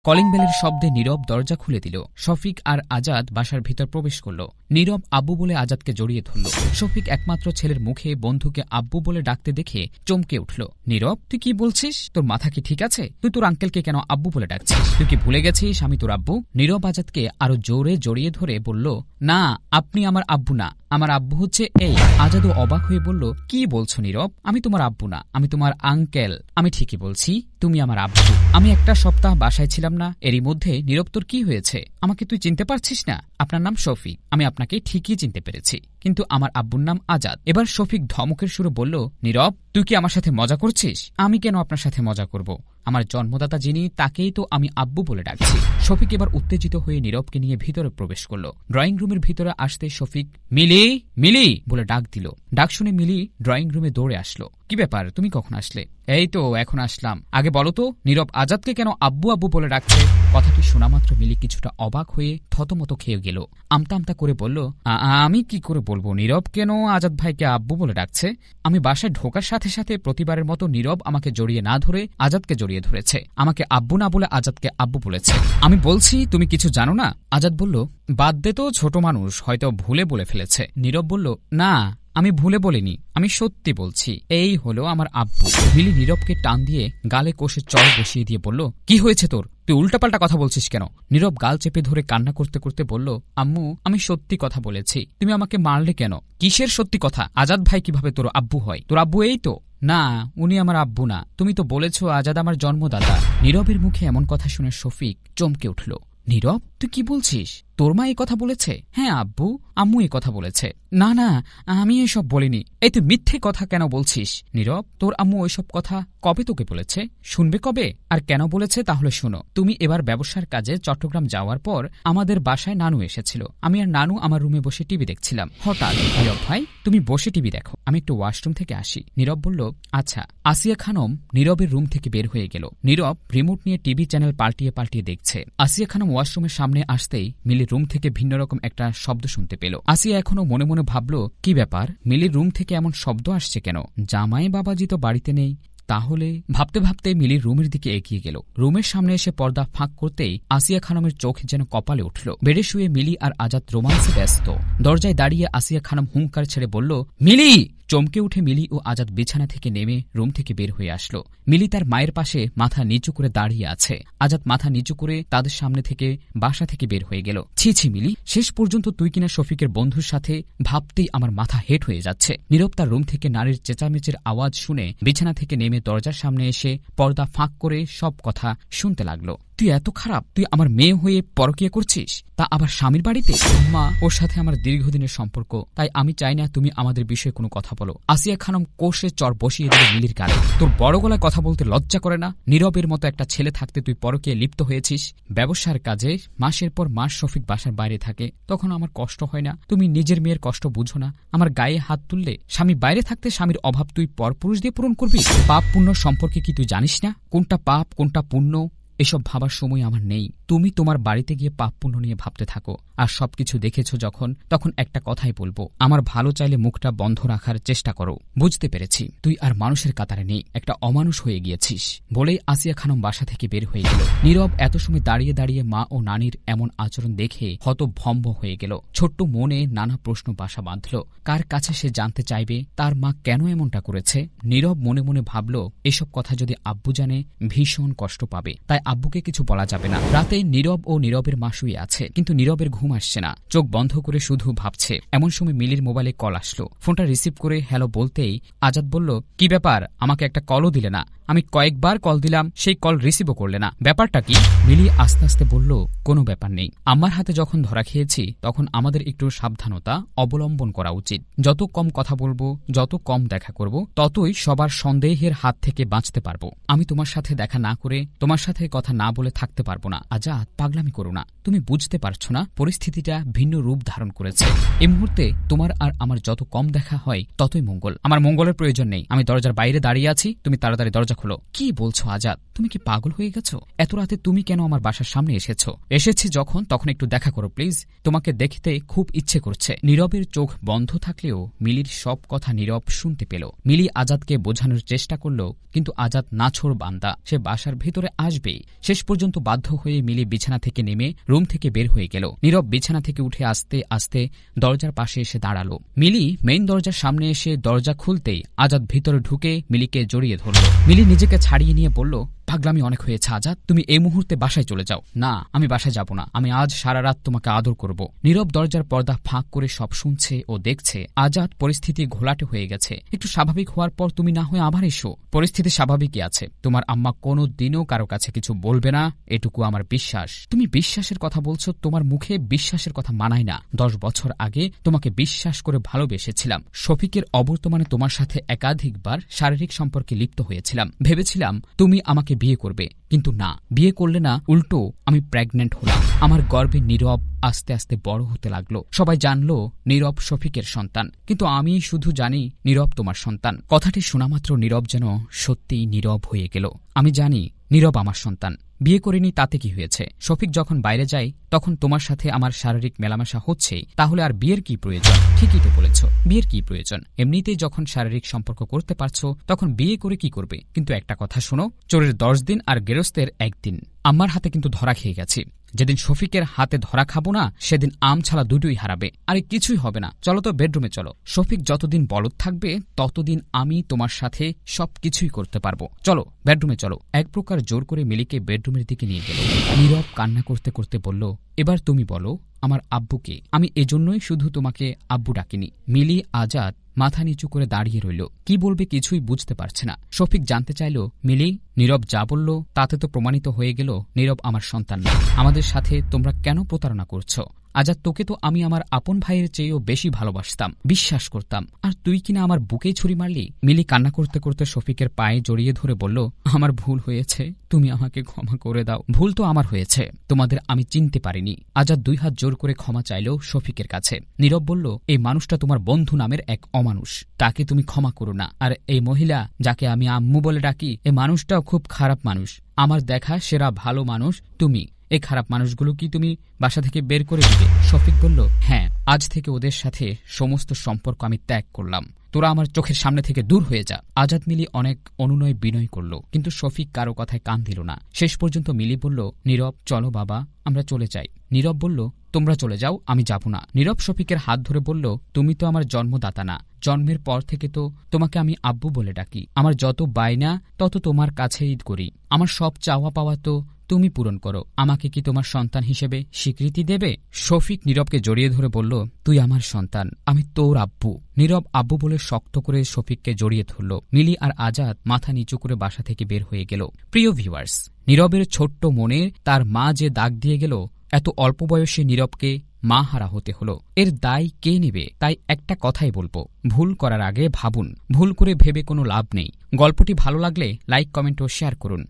Calling বেলের শব্দে নীরব দরজা খুলে দিল। শফিক আর আজাদ বাসার ভিতর প্রবেশ করল। নীরব আব্বু বলে আজাদকে জড়িয়ে ধরল। শফিক একমাত্র ছেলের মুখে বন্ধুকে আব্বু বলে ডাকতে দেখে চমকে উঠল। নীরব, তুই কি বলছিস? তোর মাথা কি ঠিক আছে? তুই তোর আঙ্কেলকে কেন আব্বু বলে ডাকছিস? তুই কি ভুলে গেছিস আমি তোর আব্বু? নীরব আজাদকে আরো জোরে জড়িয়ে ধরে বলল, না, আপনি আমার আব্বু না, আমার আব্বু হচ্ছে এই। আজাদও অবাক হয়ে বলল, কি বলছো নীরব? আমি তোমার আব্বু না, আমি তোমার আঙ্কেল। আমি ঠিকই বলছি, তুমি আমার আব্বু। আমি একটা সপ্তাহ বাসায় ছিলাম না, এরই মধ্যে নীরব তোর কি হয়েছে? আমাকে তুই চিনতে পারছিস না? আপনার নাম শফিক, আমি আপনাকে ঠিকই চিনতে পেরেছি, কিন্তু আমার আব্বুর নাম আজাদ। এবার শফিক ধমকের সুরে বলল, নীরব তুই কি আমার সাথে মজা করছিস? আমি কেন আপনার সাথে মজা করব? আমার জন্মদাতা যিনি তাকেই তো আমি আব্বু বলে ডাকছি। শফিক এবার উত্তেজিত হয়ে নীরবকে নিয়ে ভিতরে প্রবেশ করল। ড্রয়িং রুমের ভিতরে আসতে শফিক মিলি মিলি বলে ডাক দিল। ডাক শুনে মিলি ড্রয়িং রুমে দৌড়ে আসলো। কি ব্যাপার, তুমি কখন আসলে? এই তো এখন আসলাম। আগে বলো তো নীরব আজাদকে কেন আব্বু আব্বু বলে ডাকছে? কথাটি শোনা মাত্র মিলি কিছুটা অবাক হয়ে থতমত খেয়ে গেল। আমতা আমতা করে বলল, আমি কি করে বলবো নীরব কেন আজাদ ভাইকে আব্বু বলে ডাকছে? আমি বাসায় ঢোকার সাথে সাথে প্রতিবারের মতো নীরব আমাকে জড়িয়ে না ধরে আজাদকে জড়িয়ে ধরেছে। আমাকে আব্বু না বলে আজাদকে আব্বু বলেছে। আমি বলছি তুমি কিছু জানো না? আজাদ বলল, বাদ দে তো, ছোট মানুষ, হয়তো ভুলে বলে ফেলেছে। নীরব বলল, না আমি ভুলে বলিনি, আমি সত্যি বলছি, এই হলো আমার আব্বু। মিলি নীরবকে টান দিয়ে গালে কষে চড় বসিয়ে দিয়ে বলল, কি হয়েছে তোর? তুই উল্টাপাল্টা কথা বলছিস কেন? নীরব গাল চেপে ধরে কান্না করতে করতে বলল, আম্মু আমি সত্যি কথা বলেছি, তুমি আমাকে মারলে কেন? কিসের সত্যি কথা? আজাদ ভাই কিভাবে তোর আব্বু হয়? তোর আব্বু এই তো। না, উনি আমার আব্বু না, তুমি তো বলেছ আজাদ আমার জন্মদাতা। নীরবের মুখে এমন কথা শুনে শফিক চমকে উঠল। নীরব তুই কি বলছিস? তোর মা এই কথা বলেছে? হ্যাঁ আব্বু, আম্মু এই কথা বলেছে। না না, আমি এসব বলিনি। এই তুই মিথ্যে কথা কেন বলছিস? নীরব তোর আম্মু ওইসব কথা কবে তোকে বলেছে? শুনবে কবে? আর কেন বলেছে তাহলে শোনো। তুমি এবার ব্যবসার কাজে চট্টগ্রাম যাওয়ার পর আমাদের বাসায় নানু এসেছিল। আমি আর নানু আমার রুমে বসে টিভি দেখছিলাম। হঠাৎ, নীরব ভাই তুমি বসে টিভি দেখো, আমি একটু ওয়াশরুম থেকে আসি। নীরব বলল, আচ্ছা। আসিয়া খানম নীরবের রুম থেকে বের হয়ে গেল। নীরব রিমোট নিয়ে টিভি চ্যানেল পাল্টিয়ে পাল্টিয়ে দেখছে। আসিয়া খানম ওয়াশরুমের সামনে আসতেই মিলির রুম থেকে ভিন্ন রকম একটা শব্দ শুনতে পেল। আসিয়া এখনো মনে মনে ভাবল, কি ব্যাপার, মিলির রুম থেকে এমন শব্দ আসছে কেন? জামাই বাবাজি তো বাড়িতে নেই, তাহলে? ভাবতে ভাবতে মিলির রুমের দিকে এগিয়ে গেল। রুমের সামনে এসে পর্দা ফাঁক করতেই আসিয়া খানমের চোখ যেন কপালে উঠল। বেডে শুয়ে মিলি আর আজাদ রোমান্সে ব্যস্ত। দরজায় দাঁড়িয়ে আসিয়া খানম হুঙ্কার ছেড়ে বলল, মিলি! চমকে উঠে মিলি ও আজাদ বিছানা থেকে নেমে রুম থেকে বের হয়ে আসলো। মিলি তার মায়ের পাশে মাথা নিচু করে দাঁড়িয়ে আছে। আজাদ মাথা নিচু করে তাদের সামনে থেকে বাসা থেকে বের হয়ে গেল। ছি ছি মিলি, শেষ পর্যন্ত তুই কিনা শফিকের বন্ধুর সাথে, ভাবতেই আমার মাথা হেট হয়ে যাচ্ছে। নীরব তার রুম থেকে নারীর চেঁচামেচির আওয়াজ শুনে বিছানা থেকে নেমে দরজার সামনে এসে পর্দা ফাঁক করে সব কথা শুনতে লাগলো। তুই এত খারাপ? তুই আমার মেয়ে হয়ে পরকীয়া করছিস, তা আবার স্বামীর বাড়িতে? মা, ওর সাথে আমার দীর্ঘদিনের সম্পর্ক, তাই আমি চাই না তুমি আমাদের বিষয়ে কোনো কথা বলো। আসিয়া খানম কোষে চড় বসিয়ে দিল মিলির গালে। তোর বড় গলায় কথা বলতে লজ্জা করে না? নীরবের মতো একটা ছেলে থাকতে তুই পরকীয়ায় লিপ্ত হয়েছিস। ব্যবসার কাজে মাসের পর মাস শফিক বাসার বাইরে থাকে, তখন আমার কষ্ট হয় না? তুমি নিজের মেয়ের কষ্ট বুঝো না? আমার গায়ে হাত তুললে স্বামী বাইরে থাকতে স্বামীর অভাব তুই পরপুরুষ দিয়ে পূরণ করবি? পাপ পুণ্য সম্পর্কে কি তুই জানিস না? কোনটা পাপ কোনটা পুণ্য এসব ভাবার সময় আমার নেই। তুমি তোমার বাড়িতে গিয়ে পাপ পুণ্য নিয়ে ভাবতে থাকো। আর সবকিছু দেখেছ যখন, তখন একটা কথাই বলবো, আমার ভালো চাইলে মুখটা বন্ধ রাখার চেষ্টা করো। বুঝতে পেরেছি তুই আর মানুষের কাতারে নেই, একটা অমানুষ হয়ে গিয়েছিস, বলেই আসিয়া খানম বাসা থেকে বের হয়ে গেল। নীরব এত সময় দাঁড়িয়ে দাঁড়িয়ে মা ও নানির এমন আচরণ দেখে হতভম্ব হয়ে গেল। ছোট্ট মনে নানা প্রশ্ন বাসা বাঁধল। কার কাছে সে জানতে চাইবে তার মা কেন এমনটা করেছে? নীরব মনে মনে ভাবল, এসব কথা যদি আব্বু জানে ভীষণ কষ্ট পাবে, তাই আব্বুকে কিছু বলা যাবে না। রাতে নীরব ও নীরবের মা শুয়ে আছে, কিন্তু নীরবের ঘুম আসছে না। চোখ বন্ধ করে শুধু ভাবছে। এমন সময় মিলির মোবাইলে কল আসলো। ফোনটা রিসিভ করে হ্যালো বলতেই আজাদ বলল, কি ব্যাপার, আমাকে একটা কলও দিলে না? আমি কয়েকবার কল দিলাম, সেই কল রিসিভও করলে না, ব্যাপারটা কি? মিলি আস্তে আস্তে বলল, কোনো ব্যাপার নেই। আমার হাতে যখন ধরা খেয়েছি তখন আমাদের একটু সাবধানতা অবলম্বন করা উচিত। যত কম কথা বলবো, যত কম দেখা করব, ততই সবার সন্দেহের হাত থেকে বাঁচতে পারবো। আমি তোমার সাথে দেখা না করে, তোমার সাথে কথা না বলে থাকতে পারবো না। আজাদ, পাগলামি করো না। তুমি বুঝতে পারছো না পরিস্থিতিটা ভিন্ন রূপ ধারণ করেছে। এই মুহূর্তে তোমার আর আমার যত কম দেখা হয় ততই মঙ্গল। আমার মঙ্গলের প্রয়োজন নেই। আমি দরজার বাইরে দাঁড়িয়ে আছি, তুমি তাড়াতাড়ি দরজা খোলো। কি বলছো আজাদ? তুমি কি পাগল হয়ে গেছো? এত রাতে তুমি কেন আমার বাসার সামনে এসেছো? এসেছি যখন তখন একটু দেখা করো প্লিজ, তোমাকে দেখতে খুব ইচ্ছে করছে। নীরবের চোখ বন্ধ থাকলেও মিলির সব কথা নীরব শুনতে পেল। মিলি আজাদকে বোঝানোর চেষ্টা করল, কিন্তু আজাদ নাছোড় বান্দা, সে বাসার ভেতরে আসবেই। শেষ পর্যন্ত বাধ্য হয়ে মিলি বিছানা থেকে নেমে রুম থেকে বের হয়ে গেল। নীরব বিছানা থেকে উঠে আস্তে আস্তে দরজার পাশে এসে দাঁড়ালো। মিলি মেইন দরজার সামনে এসে দরজা খুলতেই আজাদ ভিতরে ঢুকে মিলিকে জড়িয়ে ধরল। মিলি নিজেকে ছাড়িয়ে নিয়ে বলল, পাগলামি অনেক হয়েছে আজাদ, তুমি এই মুহূর্তে বাসায় চলে যাও। না, আমি বাসায় যাব না, আমি আজ সারা রাত তোমাকে আদর করব। নীরব দরজার পর্দা ফাঁক করে সব শুনছে ও দেখছে। আজাদ, পরিস্থিতি ঘোলাটে হয়ে গেছে, একটু স্বাভাবিক হওয়ার পর তুমি না হয়ে আবার এসো। পরিস্থিতি স্বাভাবিকই আছে, তোমার আম্মা কোনো দিনও কারো কাছে কিছু বলবে না, এটুকু আমার বিশ্বাস। তুমি বিশ্বাসের কথা বলছো, তোমার মুখে বিশ্বাসের কথা মানায় না। 10 বছর আগে তোমাকে বিশ্বাস করে ভালোবেসেছিলাম। শফিকের অবর্তমানে তোমার সাথে একাধিকবার শারীরিক সম্পর্কে লিপ্ত হয়েছিলাম। ভেবেছিলাম তুমি আমাকে বিয়ে করবে, কিন্তু না, বিয়ে করলে না, উল্টো আমি প্রেগন্যান্ট হলাম। আমার গর্ভে নীরব আস্তে আস্তে বড় হতে লাগলো। সবাই জানলো নীরব শফিকের সন্তান, কিন্তু আমি শুধু জানি নীরব তোমার সন্তান। কথাটি শোনামাত্র নীরব যেন সত্যিই নীরব হয়ে গেল। আমি জানি নীরব আমার সন্তান, বিয়ে করিনি তাতে কি হয়েছে? শফিক যখন বাইরে যায় তখন তোমার সাথে আমার শারীরিক মেলামেশা হচ্ছেই, তাহলে আর বিয়ের কি প্রয়োজন? ঠিকই তো বলেছ, বিয়ের কি প্রয়োজন? এমনিতেই যখন শারীরিক সম্পর্ক করতে পারছো তখন বিয়ে করে কি করবে? কিন্তু একটা কথা শোনো, চোরের 10 দিন আর গেরস্তের 1 দিন। আম্মার হাতে কিন্তু ধরা খেয়ে গেছি। যেদিন শফিকের হাতে ধরা খাবো না সেদিন আম ছাড়া দুটোই হারাবে। আরে কিছুই হবে না, চলো তো বেডরুমে চলো। শফিক যতদিন বলদ থাকবে ততদিন আমি তোমার সাথে সবকিছুই করতে পারবো। চলো বেডরুমে চলো। এক প্রকার জোর করে মিলিকে বেডরুমের দিকে নিয়ে গেল। নীরব কান্না করতে করতে বলল, এবার তুমি বলো আমার আব্বুকে? আমি এজন্যই শুধু তোমাকে আব্বু ডাকিনি। মিলি আজাদ মাথা নিচু করে দাঁড়িয়ে রইল, কি বলবে কিছুই বুঝতে পারছে না। শফিক জানতে চাইল, মিলি, নীরব যা বলল তাতে তো প্রমাণিত হয়ে গেল নীরব আমার সন্তান না। আমাদের সাথে তোমরা কেন প্রতারণা করছো? আজাদ, তোকে তো আমি আমার আপন ভাইয়ের চেয়েও বেশি ভালোবাসতাম, বিশ্বাস করতাম, আর তুই কিনা আমার বুকেই ছুরি মারলি। মিলি কান্না করতে করতে শফিকের পায়ে জড়িয়ে ধরে বলল, আমার ভুল হয়েছে, তুমি আমাকে ক্ষমা করে দাও। ভুল তো আমার হয়েছে, তোমাদের আমি চিনতে পারিনি। আজাদ 2 হাত জোর করে ক্ষমা চাইল শফিকের কাছে। নীরব বলল, এই মানুষটা তোমার বন্ধু নামের এক অমানুষ, তাকে তুমি ক্ষমা করো না। আর এই মহিলা যাকে আমি আম্মু বলে ডাকি, এ মানুষটাও খুব খারাপ মানুষ। আমার দেখা সেরা ভালো মানুষ তুমি। এই খারাপ মানুষগুলো কি তুমি বাসা থেকে বের করে দিবে? শফিক বলল, হ্যাঁ, আজ থেকে ওদের সাথে সমস্ত সম্পর্ক আমি ত্যাগ করলাম। তোরা আমার চোখের সামনে থেকে দূর হয়ে যা। আজাদ মিলি অনেক অনুনয় বিনয় করল, কিন্তু শফিক কারো কথায় কান দিল না। শেষ পর্যন্ত মিলি বলল, নীরব চলো বাবা, আমরা চলে যাই। নীরব বলল, তোমরা চলে যাও, আমি যাব না। নীরব শফিকের হাত ধরে বলল, তুমি তো আমার জন্মদাতা না, জন্মের পর থেকে তো তোমাকে আমি আব্বু বলে ডাকি। আমার যত বায়না তত তোমার কাছেই করি। আমার সব চাওয়া পাওয়া তো তুমি পূরণ করো। আমাকে কি তোমার সন্তান হিসেবে স্বীকৃতি দেবে? শফিক নীরবকে জড়িয়ে ধরে বলল, তুই আমার সন্তান, আমি তোর আব্বু। নীরব আব্বু বলে শক্ত করে শফিককে জড়িয়ে ধরল। মিলি আর আজাদ মাথা নিচু করে বাসা থেকে বের হয়ে গেল। প্রিয় ভিউয়ার্স, নীরবের ছোট্ট মনে তার মা যে দাগ দিয়ে গেল, এত অল্প বয়সে নীরবকে মা হারা হতে হলো, এর দায় কে নেবে? তাই একটা কথাই বলবো, ভুল করার আগে ভাবুন। ভুল করে ভেবে কোনো লাভ নেই। গল্পটি ভালো লাগলে লাইক, কমেন্ট ও শেয়ার করুন।